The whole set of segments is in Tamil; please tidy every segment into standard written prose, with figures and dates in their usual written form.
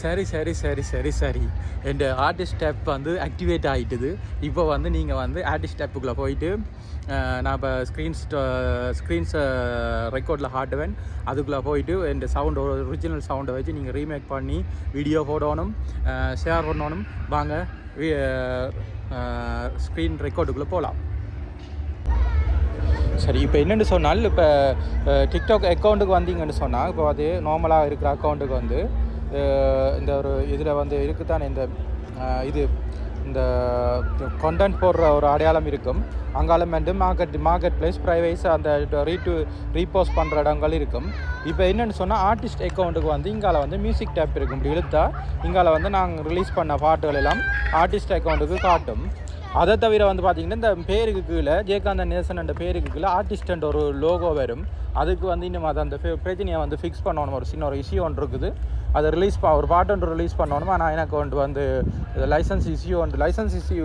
சரி சரி சரி சரி சரி என் ஆர்டிஸ்ட் ஆப் வந்து ஆக்டிவேட் ஆகிட்டுது. இப்போ வந்து நீங்கள் வந்து ஆர்டிஸ்ட் ஆப்புக்குள்ளே போயிட்டு நான் இப்போ ஸ்க்ரீன்ஸை ரெக்கார்டில் காட்டுவேன். அதுக்குள்ளே போயிட்டு என் சவுண்ட் ஒரிஜினல் சவுண்டை வச்சு நீங்கள் ரீமேக் பண்ணி வீடியோ போடணும், ஷேர் பண்ணணும். வாங்க ஸ்க்ரீன் ரெக்கார்டுக்குள்ளே போகலாம். சரி, இப்போ என்னென்னு சொன்னால், இப்போ டிக்டாக் அக்கௌண்ட்டுக்கு வந்தீங்கன்னு சொன்னால், இப்போ அது நார்மலாக இருக்கிற அக்கௌண்ட்டுக்கு வந்து இந்த ஒரு இதில் வந்து இருக்குதானே இது இந்த கண்டென்ட் போடுற ஒரு அடையாளம் இருக்கும். அங்காலம் வந்து மார்க்கெட் பிளேஸ் ப்ரைவேஸ் அந்த ரீபோஸ்ட் பண்ணுற இடங்கள் இருக்கும். இப்போ என்னென்னு சொன்னால், ஆர்டிஸ்ட் அக்கௌண்ட்டுக்கு வந்து இங்கால வந்து மியூசிக் டேப் இருக்கும். இப்படி இழுத்தா இங்கால வந்து நாங்கள் ரிலீஸ் பண்ண பாட்டுகள் எல்லாம் ஆர்டிஸ்ட் அக்கௌண்ட்டுக்கு காட்டும். அதை தவிர வந்து பார்த்திங்கன்னா, இந்த பேருக்கு கீழே ஜெயகாந்தன் நேசன் என்ற பேருக்கு கீழே ஆர்டிஸ்ட் ஒரு லோகோ வரும். அதுக்கு வந்து இன்னும் அதை அந்த பிரச்சனையை வந்து ஃபிக்ஸ் பண்ணணும். ஒரு சின்ன ஒரு இஷ்யூ ஒன்று இருக்குது. அதை ஒரு பாட்டு ஒன்று ரிலீஸ் பண்ணணும். ஆனால் எனக்கு வந்து லைசன்ஸ் இஷ்யூ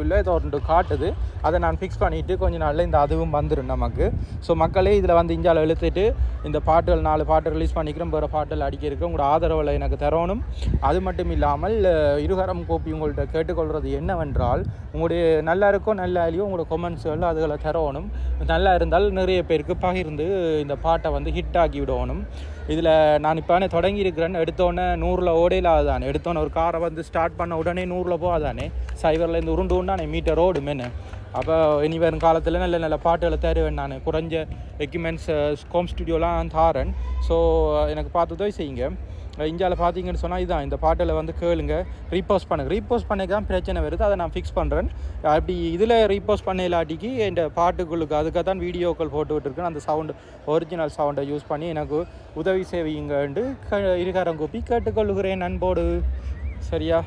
இல்லை, இது ஒன்று காட்டுது. அதை நான் ஃபிக்ஸ் பண்ணிவிட்டு கொஞ்சம் நாளில் இந்த அதுவும் வந்துடும் நமக்கு. ஸோ மக்களே இதில் வந்து இந்தியாவில் இழுத்துட்டு இந்த பாட்டுகள் 4 பாட்டு ரிலீஸ் பண்ணிக்கிறோம், வேறு பாட்டில் அடிக்கிறதுக்கு உங்களோட ஆதரவில் எனக்கு தரணும். அது மட்டும் இல்லாமல் இருகரம் கோப்பி உங்கள்கிட்ட கேட்டுக்கொள்வது என்னவென்றால், உங்களுடைய நல்லா இருக்கோ நல்லா இல்லையோ உங்களோட கொமெண்ட்ஸ்கள் அதுகளை தரணும். நல்லா இருந்தால் நிறைய பேருக்கு பகிர்ந்து இந்த பாட்டை வந்து ஹிட் ஆக்கி விடணும். இதில் நான் இப்போ தொடங்கி இருக்கிறேன்னு எடுத்தோன்னே 100ல் ஓடையில் அதுதானே. எடுத்தோன்னே ஒரு காரை வந்து ஸ்டார்ட் பண்ண உடனே 100ல் போகாதானே, சைவர்லேருந்து உருண்டானே மீட்டர் ரோடு மென்னு. அப்போ இனி வரும் காலத்தில் நல்ல நல்ல பாட்டுகளை தருவேன். நான் குறைஞ்ச எக்யூப்மெண்ட்ஸ் ஹோம் ஸ்டுடியோலாம் தாரேன். ஸோ எனக்கு பார்த்து தான் செய்யுங்க. இந்தியாவில் பார்த்தீங்கன்னு சொன்னால் இதுதான், இந்த பாட்டில் வந்து கேளுங்க, ரீபோஸ்ட் பண்ணி தான் பிரச்சனை வருது. அதை நான் ஃபிக்ஸ் பண்ணுறேன். அப்படி இதில் ரீபோஸ்ட் பண்ண இல்லாட்டிக்கு என் பாட்டுகளுக்கு அதுக்காக தான் வீடியோக்கள் போட்டு விட்டுருக்கேன். அந்த ஒரிஜினல் சவுண்டை யூஸ் பண்ணி எனக்கு உதவி செய்வீங்கன்னு இருகாரங்கூப்பி கேட்டுக்கொள்ளுகிறேன் அன்போடு. சரியா?